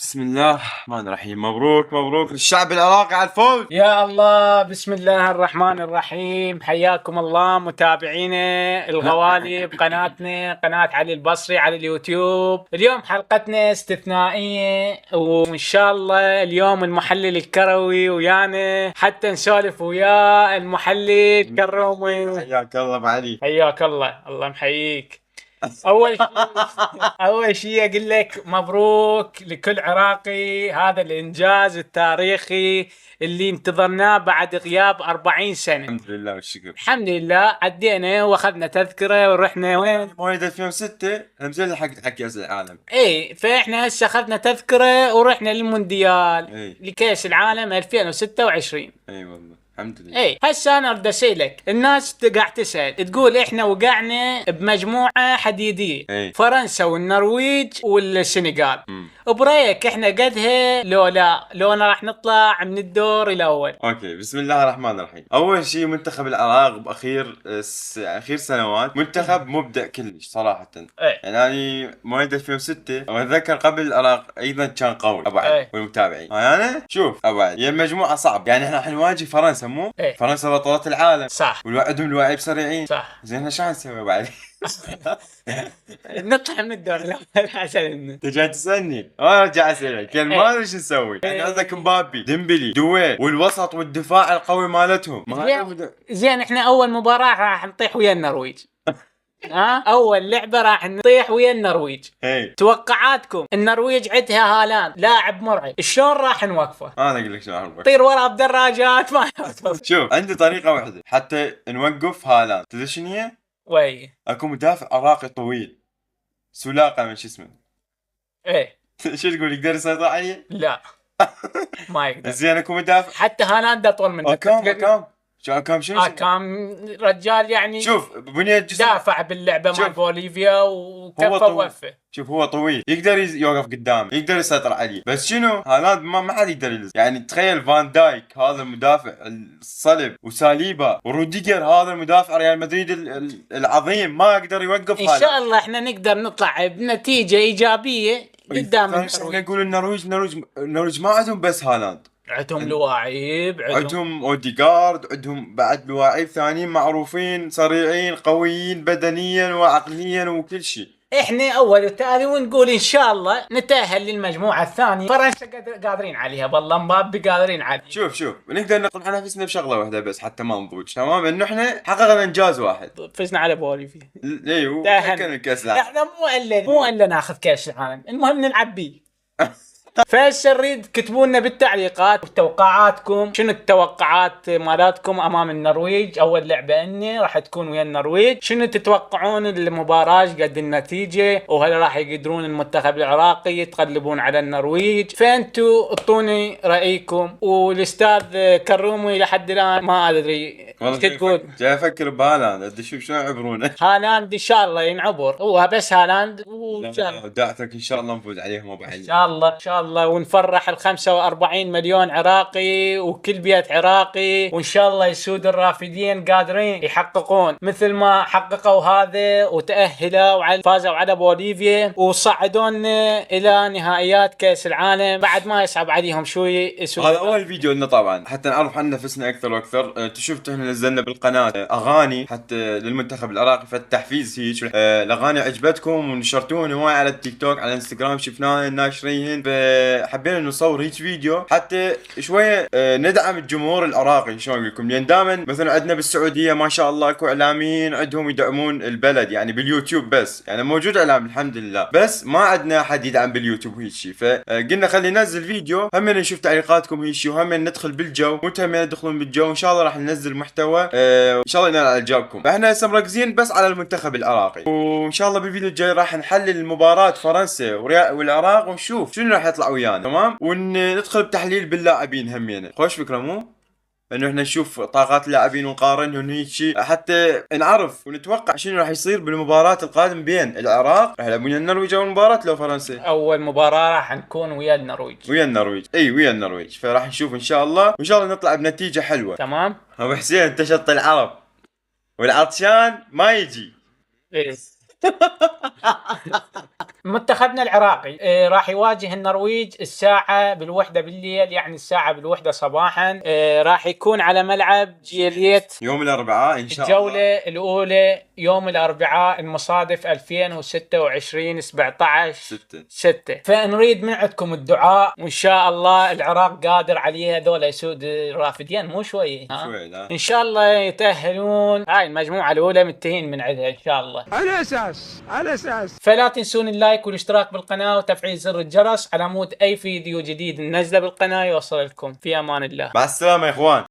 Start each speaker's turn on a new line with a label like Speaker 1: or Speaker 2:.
Speaker 1: بسم الله الرحمن الرحيم. مبروك مبروك للشعب العراقي على الفوز.
Speaker 2: يا الله، بسم الله الرحمن الرحيم. حياكم الله متابعينا الغوالي بقناتنا قناة علي البصري على اليوتيوب. اليوم حلقتنا استثنائية، وإن شاء الله اليوم المحلل الكروي ويانا حتى نسولف ويا المحلل الكروي.
Speaker 1: حياك الله ابو علي.
Speaker 2: حياك الله، الله محييك. أول شيء أقول لك مبروك لكل عراقي هذا الإنجاز التاريخي اللي انتظرناه بعد غياب 40 سنة.
Speaker 1: الحمد لله والشكر.
Speaker 2: الحمد لله عدينا واخذنا تذكرة ورحنا وين؟
Speaker 1: مواليد 2006 نزل حق كأس العالم.
Speaker 2: اي، فاحنا هسه اخذنا تذكرة ورحنا للمونديال لكأس العالم 2026.
Speaker 1: اي والله الحمد لله.
Speaker 2: اي هسه انا ارد اسالك، الناس قاعد تسال تقول احنا وقعنا بمجموعه حديديه، فرنسا والنرويج والسنغال. برايك احنا قدها لو لا، لو انا راح نطلع من الدور الاول؟
Speaker 1: اوكي، بسم الله الرحمن الرحيم. اول شيء منتخب العراق باخير اخير سنوات منتخب مبدع كلش صراحه. يعني مواليد 2006 واتذكر قبل العراق ايضا كان قوي ابو علي والمتابعين. انا شوف ابو علي، هي المجموعه صعب، يعني احنا راح نواجه فرنسا مو؟ فرنسا بطلة العالم
Speaker 2: صح،
Speaker 1: وعندهم اللاعبين سريعين
Speaker 2: صح.
Speaker 1: زين احنا شو نسوي ابو علي؟
Speaker 2: نطلع من الدور الاول عشان
Speaker 1: انت جاي تسالني وانا ارجع اسالك، يعني ما ادري شو نسوي. يعني عندك مبابي، ديمبلي، دويل، والوسط والدفاع القوي مالتهم.
Speaker 2: زين احنا اول مباراة راح نطيح ويا النرويج. اول لعبة راح نطيح ويا النرويج. توقعاتكم؟ النرويج عندها هالاند لاعب مرعب، شلون راح نوقفه؟
Speaker 1: انا اقول لك شلون راح نوقفه.
Speaker 2: طير ورا بدراجات ما
Speaker 1: شوف، عندي طريقة واحدة حتى نوقف هالاند، تدري شنو هي؟
Speaker 2: وي
Speaker 1: اكو مدافع عراقي طويل سلاقة من شو اسمه. شو تقول، يقدر يسيطر عليه؟
Speaker 2: لا ما يقدر.
Speaker 1: زين اكو مدافع
Speaker 2: حتى هالاند اطول منه.
Speaker 1: اكام شنو؟
Speaker 2: كان رجال يعني.
Speaker 1: شوف بنية جسم،
Speaker 2: دافع باللعبة مال بوليفيا وكفى ووفى.
Speaker 1: شوف هو طويل، يقدر يوقف قدامه، يقدر يسيطر عليه، بس شنو هالاند ما حد يقدر يلز. يعني تخيل فان دايك هذا المدافع الصلب، وساليبا، وروديجر هذا المدافع ريال مدريد العظيم، ما يقدر يوقف.
Speaker 2: ان شاء الله احنا نقدر نطلع بنتيجة ايجابية قدام
Speaker 1: النرويج. نقول النرويج ما عندهم بس هالاند،
Speaker 2: عندهم لواعيب،
Speaker 1: عندهم اوديغارد، عندهم بعد لواعيب ثانيين معروفين سريعين قويين بدنيا وعقليا وكل شيء.
Speaker 2: احنا اول وتالي ونقول ان شاء الله نتاهل للمجموعه الثانيه. فرنسا قادرين عليها، والله مبابي قادرين عليها.
Speaker 1: شوف نقدر نقنع نفسنا بشغله واحده بس حتى ما نضوج، تمام؟ انه احنا حققنا انجاز واحد،
Speaker 2: فزنا على بوليفيا.
Speaker 1: ايوه كان الكاس العالم.
Speaker 2: احنا مو الا ناخذ كاس العالم، المهم نلعب بيه. فهسه نريد كتبوا لنا بالتعليقات توقعاتكم، شنو التوقعات مالاتكم امام النرويج؟ اول لعبه اني راح تكون ويا النرويج، شنو تتوقعون المباراه قد النتيجه؟ وهل راح يقدرون المنتخب العراقي يتغلبون على النرويج؟ فانتوا اعطوني رايكم. والاستاذ كرومي لحد الان ما ادري ايش تقول.
Speaker 1: جاي افكر بهالاند، ادي شوف شلون يعبرونه.
Speaker 2: هالاند ان شاء الله ينعبر، هو بس هالاند
Speaker 1: دعتك ان شاء الله نفوز عليهم ابو علي.
Speaker 2: ان شاء الله ان شاء الله، ونفرح ال 45 مليون عراقي وكل بيت عراقي، وان شاء الله يسود الرافدين قادرين يحققون مثل ما حققوا هذا وتأهلوا وعلى فازوا على بوليفيا وصعدون الى نهائيات كأس العالم بعد ما يصعب عليهم شوي.
Speaker 1: هذا اول فيديو لنا طبعا حتى نعرف عن نفسنا اكثر واكثر. شفتوا احنا نزلنا بالقناه اغاني حتى للمنتخب العراقي فالتحفيز هيك. الاغاني عجبتكم ونشرتوهن هواي على التيك توك على الانستغرام، شفناهن ناشريهن، حبينا نصور هيك فيديو حتى شويه ندعم الجمهور العراقي. شلون اقول لكم، لان دائما مثلا عندنا بالسعوديه ما شاء الله اكو اعلاميين عندهم يدعمون البلد يعني باليوتيوب بس، يعني موجود اعلام الحمد لله، بس ما عندنا احد يدعم باليوتيوب هيك شيء. فقلنا خلي ننزل فيديو هم نشوف تعليقاتكم هيك شيء، وهم ندخل بالجو، مو هم يدخلون بالجو. ان شاء الله راح ننزل محتوى ان شاء الله ينال اعجابكم. فاحنا هسه مركزين بس على المنتخب العراقي، وان شاء الله بالفيديو الجاي راح نحلل مباراه فرنسا والعراق ونشوف شنو راح يطلع ويانا، تمام؟ وندخل بتحليل باللاعبين همينه. خوش فكره مو؟ انه احنا نشوف طاقات اللاعبين ونقارنهم هيك شيء حتى نعرف ونتوقع شنو راح يصير بالمباراه القادم بين العراق راح يلعبون النرويج او المباراه لو فرنسا.
Speaker 2: اول مباراه راح نكون ويا النرويج.
Speaker 1: ويا النرويج، فراح نشوف ان شاء الله، وان شاء الله نطلع بنتيجه حلوه.
Speaker 2: تمام.
Speaker 1: ابو حسين انت شط العرب والعطشان ما يجي.
Speaker 2: منتخبنا العراقي راح يواجه النرويج الساعة بالوحدة بالليل، يعني الساعة بالوحدة صباحا. راح يكون على ملعب جيليت
Speaker 1: يوم الاربعاء ان شاء الله.
Speaker 2: الجولة الأولى يوم الأربعاء المصادف 2026 17/6. فنريد من عندكم الدعاء، وإن شاء الله العراق قادر عليه. هذول يسود الرافدين مو شوية،
Speaker 1: شوي لا.
Speaker 2: إن شاء الله يتأهلون. هاي المجموعة الأولى منتهين من عندها إن شاء الله.
Speaker 3: على اساس
Speaker 2: فلا تنسون اللايك والاشتراك بالقناة وتفعيل زر الجرس على مود أي فيديو جديد ننزله بالقناة يوصل لكم. في أمان الله.
Speaker 1: مع السلامة يا اخوان.